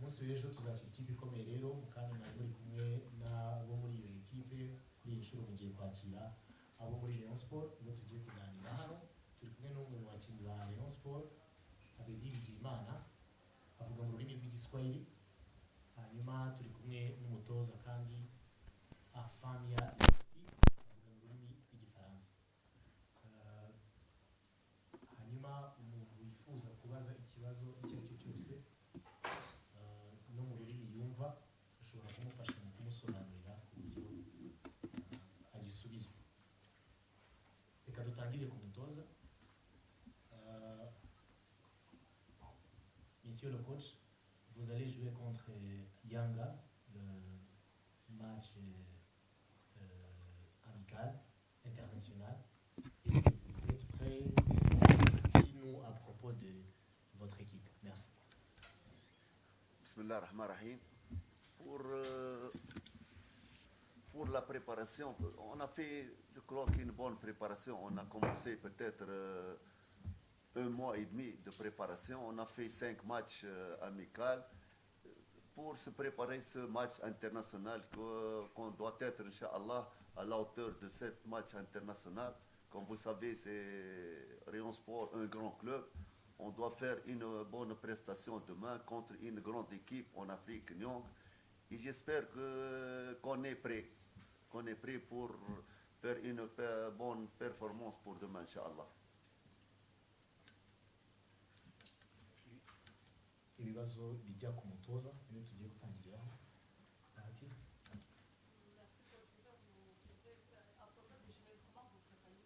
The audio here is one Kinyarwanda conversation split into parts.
munsi w'ejo tuzakira ikipe ikomeye rero mu kanya mwari muri kumwe n'abo muri iyo ekipe kuri iyi nshuro mugiye kwakira abo muri Rayon Sport nibo tugiye kuganira hano turi kumwe n'umwe mu bakinnyi ba Rayon Sport Abedi Bigirimana avuga mu rurimi rw'igiswahili hanyuma turi kumwe n'umutoza kandi Afamia avuga mu rurimi rw'igifaransa. Hanyuma umuntu wifuza kubaza ikibazo icyo ari cyo cyose no mu rurimi yumva ushobora kumufasha mu kumusobanurira ku buryo agisubizwa. Reka dutangire ku mutoza. Monsieur le coach, vous allez jouer contre Yanga, le match amical, international. Est-ce que vous êtes prêts? Dites-nous à propos de votre équipe. Merci. Bismillah ar-Rahman ar-Rahim. Pour la préparation, on a fait, je crois qu'une bonne préparation. On a commencé peut-être un mois et demi de préparation. On a fait 5 matchs amicaux pour se préparer ce match international qu'on doit être, Inch'Allah, à la hauteur de ce match international. Comme vous savez, c'est Rayon Sport, un grand club. On doit faire une bonne prestation demain contre une grande équipe en Afrique, Nyong. Et j'espère qu'on est prêt. Qu'on est prêt pour faire une bonne performance pour demain, Inch'Allah. Ibibazo bijya ku mutoza niyo tugiye gutangiriraho. Bahati. Merci pour le à propos des jeux, comment vous préparez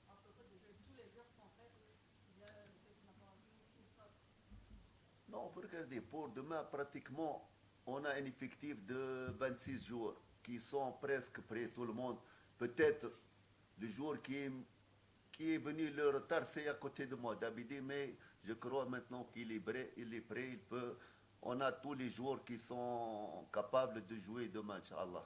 à propos des jeux, tous les joueurs sont prêts, il y a ceux qui n'ont pas Non, regardez, pour demain, pratiquement, on a un effectif de 26 joueurs qui sont presque prêts, tout le monde. Peut-être le joueur qui est venu le retard, c'est à côté de moi, Dabidi, mais je crois maintenant qu'il est prêt, il peut. On a tous les joueurs qui sont capables de jouer demain, Inch'Allah.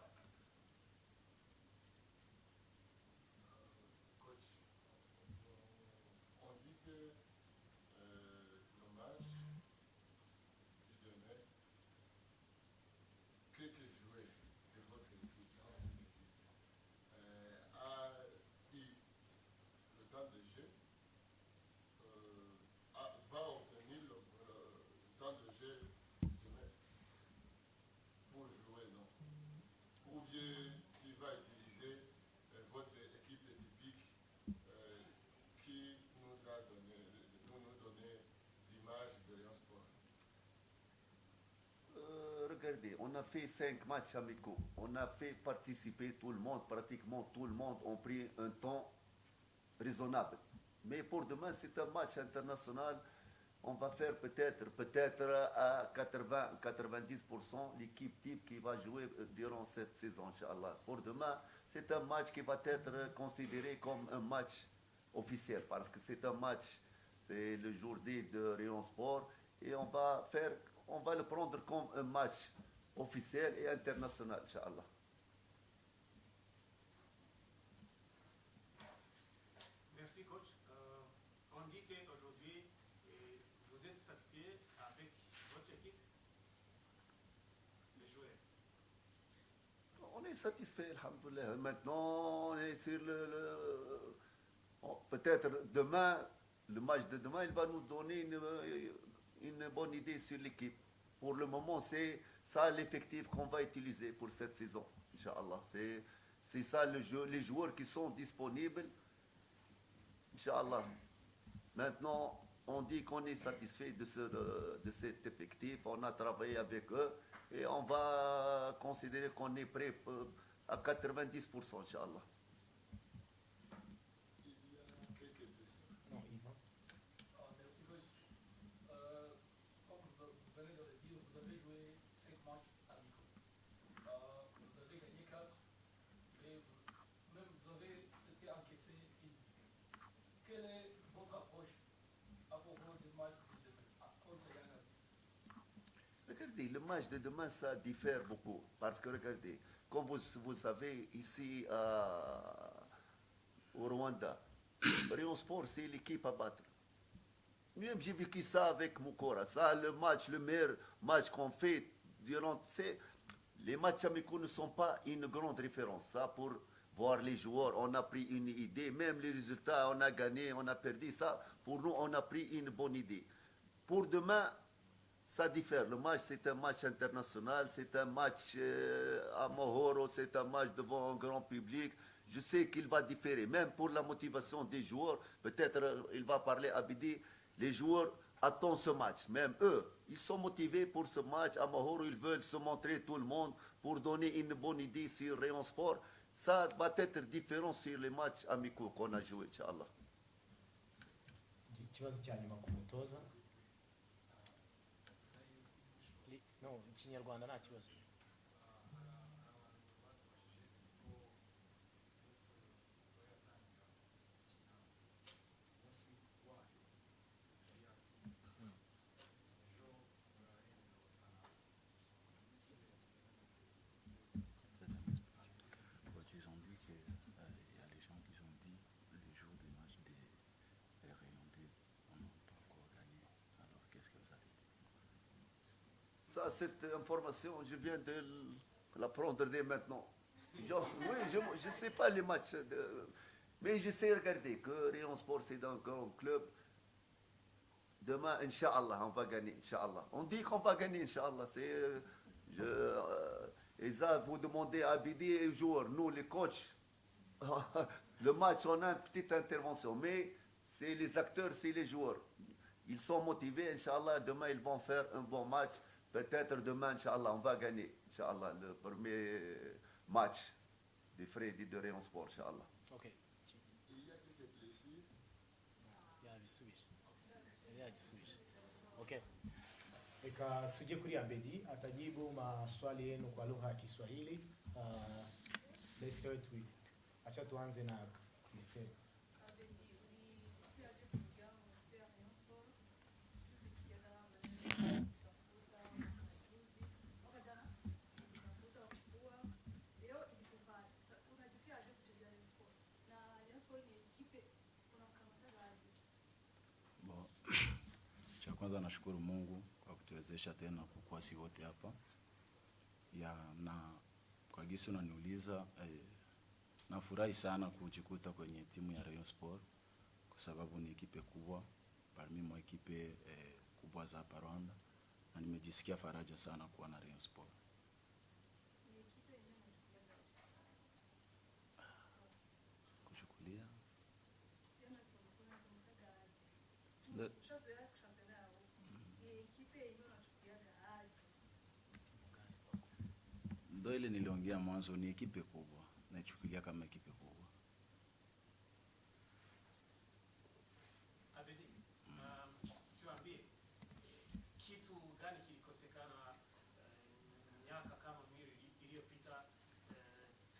Regardez, on a fait 5 matchs amicaux. On a fait participer tout le monde, pratiquement tout le monde ont pris un temps raisonnable. Mais pour demain, c'est un match international. On va faire peut-être à 80-90% l'équipe type qui va jouer durant cette saison, Inch'Allah. Pour demain, c'est un match qui va être considéré comme un match officiel parce que c'est un match, c'est le jour D de Rayon Sport et on va le prendre comme un match officiel et international, Inch'Allah. Merci coach. On dit qu'aujourd'hui, vous êtes satisfait avec votre équipe, les joueurs. On est satisfait, alhamdoulilah. Maintenant, on est sur peut-être demain, le match de demain, il va nous donner une bonne idée sur l'équipe. Pour le moment, c'est ça l'effectif qu'on va utiliser pour cette saison, Inch'Allah. C'est ça le jeu, les joueurs qui sont disponibles, Inch'Allah. Maintenant, on dit qu'on est satisfait de cet effectif, on a travaillé avec eux et on va considérer qu'on est prêt à 90%, Inch'Allah. Quelle est votre approche à propos du match de demain contre Yanga? Regardez, le match de demain, ça diffère beaucoup. Parce que regardez, comme vous savez, ici au Rwanda, Rayon Sport, c'est l'équipe à battre. Même j'ai vécu ça avec Moukora. Ça, le match, le meilleur match qu'on fait durant. Les matchs amicaux ne sont pas une grande référence. Ça, pour voir les joueurs, on a pris une idée. Même les résultats, on a gagné, on a perdu. Ça, pour nous, on a pris une bonne idée. Pour demain, ça diffère. Le match, c'est un match international, c'est un match à Mohoro, c'est un match devant un grand public. Je sais qu'il va différer, même pour la motivation des joueurs. Peut-être il va parler à Bidi. Les joueurs attendent ce match. Même eux, ils sont motivés pour ce match. À Mohoro, ils veulent se montrer tout le monde pour donner une bonne idée sur Rayon Sport. Ça va être différent sur les matchs amicaux qu'on a joués, Inch'Allah. ikibazo cya nyuma ku mutoza no ikinyarwanda nta kibazo. Ils ont dit qu'il y a les gens qui ont dit les jours du match des Rayons on n'a pas encore gagné. Alors qu'est-ce que vous avez dit? Ça, cette information, je viens de la prendre dès maintenant. Genre, oui, je ne sais pas les matchs, mais je sais regarder que Rayon Sport, c'est un grand club. Demain, Inch'Allah, on va gagner, Inch'Allah. On dit qu'on va gagner, Inch'Allah. Et ça, vous demandez à Abidi et aux joueurs, nous, les coachs, le match, on a une petite intervention, mais c'est les acteurs, c'est les joueurs. Ils sont motivés, Inch'Allah, demain, ils vont faire un bon match. Peut-être demain, Inch'Allah, on va gagner, Inch'Allah, le premier match des Freddy de Rayon Sport, Inch'Allah. Okay. Il y a quelques blessures. Yabisubije yagisubije. Okay, reka tujye kuri Abedi atajibu maswali yenu kwa lugha ya Kiswahili. Let's start with, acha tuanze na Christine. Cha kwanza nashukuru Mungu kwa kutuwezesha tena kukua si wote hapa. Na kwa gisi unaniuliza, nafurahi sana kujikuta kwenye timu ya Rayon Sport kwa sababu ni ekipe kubwa, parmi mwa ekipe kubwa za hapa Rwanda, na nimejisikia faraja sana kuwa na Rayon Sport. Kuchukulia ndo ile niliongea mwanzo, ni ekipe kubwa, naichukulia kama ekipe kubwa. Abedi, tuambie kitu gani kilikosekana miaka kama miwili iliyopita,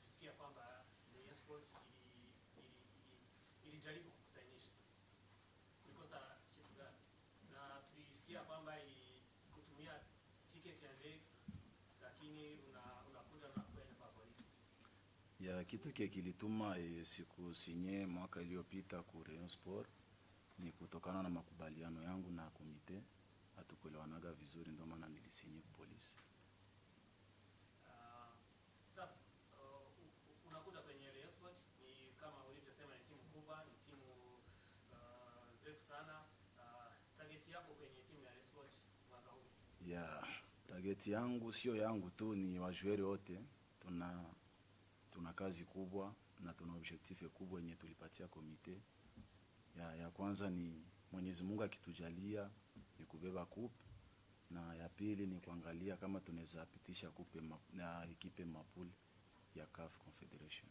tusikia kwamba Rayon Sport ilijaribu kukusainisha. Kulikosa kitu gani? Na tulisikia kwamba kutumia tiketi ya ndege, lakini unakuja na kwenda kwa polisi. Ya kitu kilituma siku sinye mwaka iliyopita ku Rayon Sport ni kutokana na makubaliano yangu na komite, hatukuelewanaga vizuri, ndio maana nilisinye ku polisi. Sasa unakuja kwenye Rayon Sport, ni kama ulivyosema, ni timu kubwa, ni timu zefu sana. Target yako kwenye timu ya Rayon Sport mwaka huu? Ya target yangu sio yangu tu, ni wajueri wote. Tuna kazi kubwa na tuna objectif kubwa yenye tulipatia komite. Ya kwanza ni Mwenyezi Mungu akitujalia ni kubeba coupe, na ya pili ni kuangalia kama tunaweza pitisha coupe na ekipe mapuli ya CAF Confederation.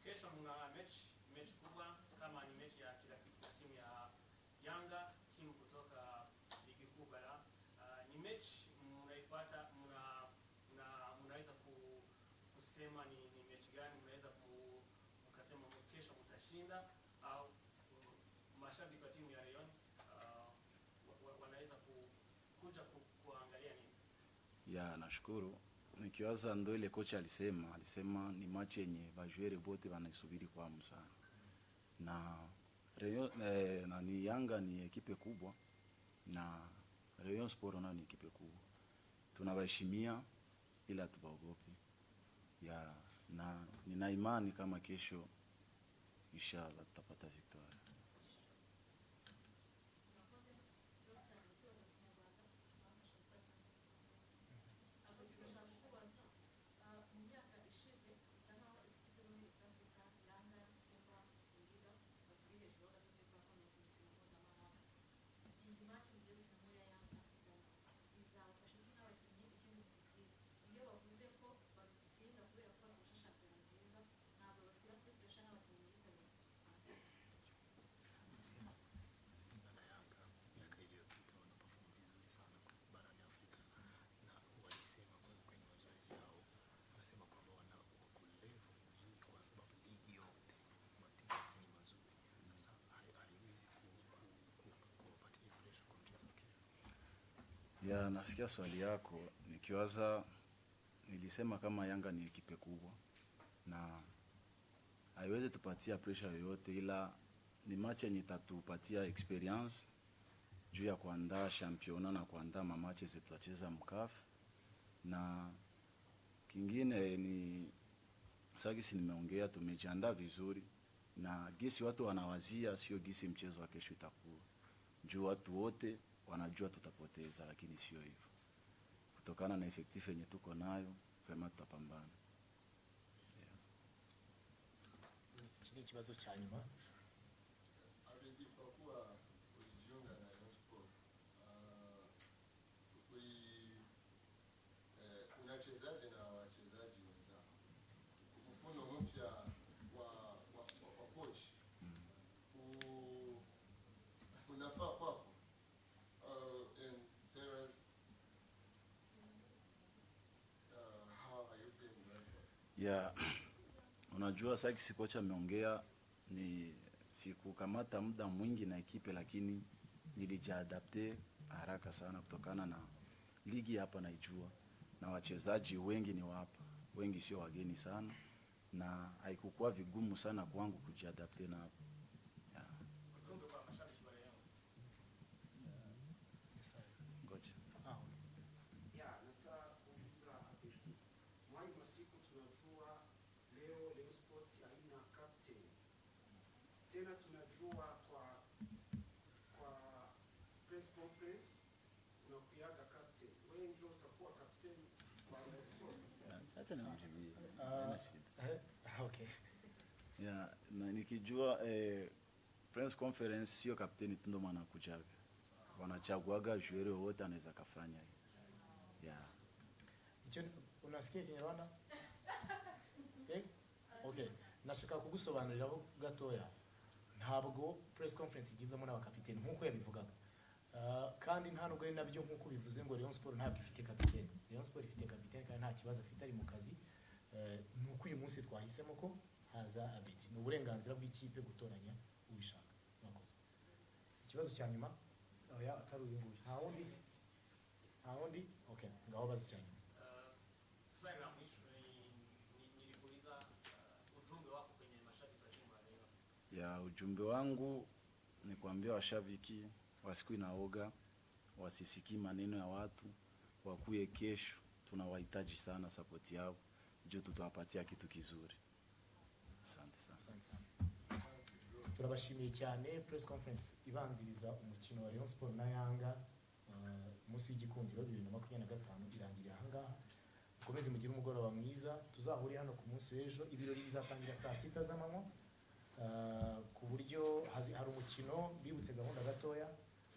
Kesho mna mechi kubwa, kama ni mechi ya kirafiki na timu ya Yanga, timu kutoka ligi kuu bara. Ni mechi mnaifuata, mnaweza kusema ni mechi gani mnaweza mkasema kesho mtashinda, au mashabiki wa timu ya Rayon wanaweza kuja kuangalia nini? Ya nashukuru. Nikiwaza ndo ile kocha alisema ni match yenye bajuere bote wanaisubiri kwa hamu sana. Na Nani Yanga ni ekipe kubwa na Rayon Sport nayo ni ekipe kubwa. Tunawaheshimia ila tubaogopi. Na nina imani kama kesho inshallah tutapata victory. Ya, nasikia swali yako, nikiwaza nilisema kama Yanga ni ekipe kubwa na haiwezi tupatia pressure yoyote, ila ni match yenye itatupatia experience juu ya kuandaa championnat na kuandaa mamache zetu tutacheza mkaf. Na kingine ni sagisi nimeongea, tumejiandaa vizuri na gisi watu wanawazia sio gisi mchezo wa kesho itakuwa. Juu watu wote wanajua tutapoteza, lakini sio hivyo. Kutokana na effective yenye tuko nayo, vraiment tutapambana. Ikindi kibazo cha nyuma. Abedi kwa kuwa ulijiunga na Rayon Sport, unachezaje na wachezaji wenzako? Mfumo mpya wa coach unafaa kwako? And there is how are you feeling right now? Yeah. Unajua sasa kocha ameongea ni sikukamata muda mwingi na ekipe, lakini nilijiadapte haraka sana kutokana na ligi hapa naijua na wachezaji wengi ni hapa, wengi sio wageni sana na haikukuwa vigumu sana kwangu kujiadapte na hapo. Yeah. Ngoja. Ya, nataka kuuliza Abedi. Mwai masiku tunajua leo Rayon Sports haina captain. Tena tunajua kwa press conference unakuyaga captain. Wewe ndio utakuwa captain wa Rayon Sports. Acha nimjibie. Okay. Yeah, na nikijua press conference sio kapteni tu ndo maana kujaga. Wanachaguaga joueur wote anaweza kafanya. Yeah. Icyo unasikia Kinyarwanda? Okay. Nashaka kugusobanuriraho gatoya. Ntabwo press conference igibwamo n'abakapiteni nkuko yabivugaga. Kandi nta nubwo ari nabyo nkuko bivuze ngo Rayon Sport ntabwo ifite kapiteni. Rayon Sport ifite kapiteni kandi nta kibazo afite ari mu kazi. Nuko uyu munsi twahisemo ko haza Abedi. Ni uburenganzira bw'ikipe gutoranya ubishaka. Mwakoze. Ikibazo cya nyuma oya atari uyu nguyu. Nta wundi? Okay. Ngaho bazi cyane. Swali la mwisho nilikuuliza ujumbe wako kwenye mashabiki wa timu ya Rayon. Ya, ujumbe wangu ni kuambia washabiki wasikui na oga, wasisiki maneno ya watu, wakuye kesho, tunawahitaji sana support yao, juu tutawapatia kitu kizuri. Asante sana. Turabashimiye cyane. Press conference ibanziriza umukino wa Rayon Sport na Yanga umunsi w'igikundiro 2025 irangirira ahangaha. Mukomeze mugire umugoroba mwiza, tuzahuri hano ku munsi w'ejo. Ibirori bizatangira saa 6 z'amanywa. Ku buryo hari umukino bibutse gahunda gatoya,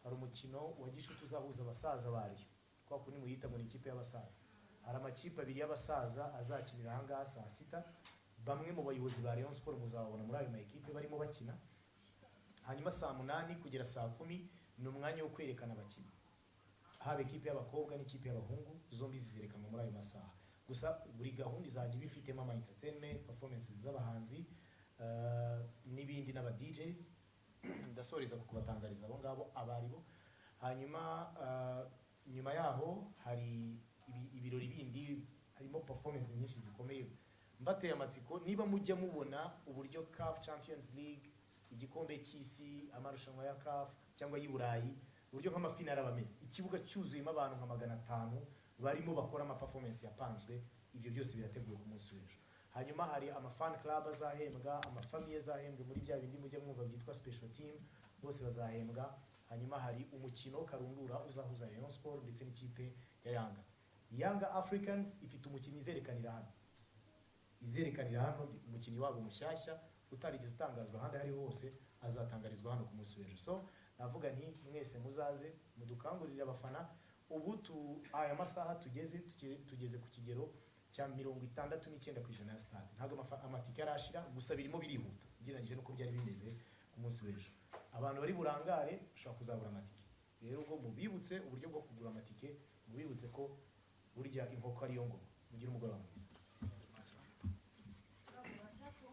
hari umukino wa gishuti uzahuza abasaza bari kwa kuni muyita muri ikipe y'abasaza. Hari amakipe abiri y'abasaza azakinira ahangaha saa 6. Bamwe mu bayobozi ba Rayon Sport muzabona muri ayo ma ekipe barimo bakina. Hanyuma saa 8 kugera saa 10 ni umwanya wo kwerekana abakinnyi. Haba ekipe y'abakobwa n'ikipe y'abahungu zombi zizerekanwa muri ayo masaha. Gusa buri gahunda izajya bifitemo ama entertainment performances z'abahanzi n'ibindi n'aba DJs. Ndasoreza kubatangariza abo ngabo abaribo. Hanyuma nyuma yaho hari ibirori bindi, harimo performance nyinshi zikomeye. Mbateye amatsiko niba mujya mubona uburyo CAF Champions League igikombe cy'isi, amarushanwa ya CAF cyangwa y'i Burayi, uburyo nk'amafinari aba ameze, ikibuga cyuzuyemo abantu nka 500 barimo bakora amaperformance yapanzwe, ibyo byose birateguwe ku munsi w'ejo. Hanyuma hari amafan club azahembwa, amafamiye azahembwa muri bya bindi mujya mwumva byitwa special team, bose bazahembwa. Hanyuma hari umukino karundura uzahuza Rayon Sport ndetse n'ikipe ya Yanga. Yanga Africans ifite umukinnyi izerekanira hano umukinnyi wabo mushyashya utarigeze utangazwa ahandi ari hose, azatangarizwa hano ku munsi w'ejo. So navuga nti mwese muzaze mudukangurire abafana. Ubu aya masaha tugeze ku kigero cya 69% ya stade. Ntabwo amatike arashira, gusa birimo birihuta ugereranyije nuko byari bimeze ku munsi w'ejo. Abantu bari burangare ushobora kuzabura amatike. Rero ubwo mubibutse uburyo bwo kugura amatike, mubibutse ko burya inkoko ariyo ngoma. Mugire umugoroba mwiza. Bravo, Machako.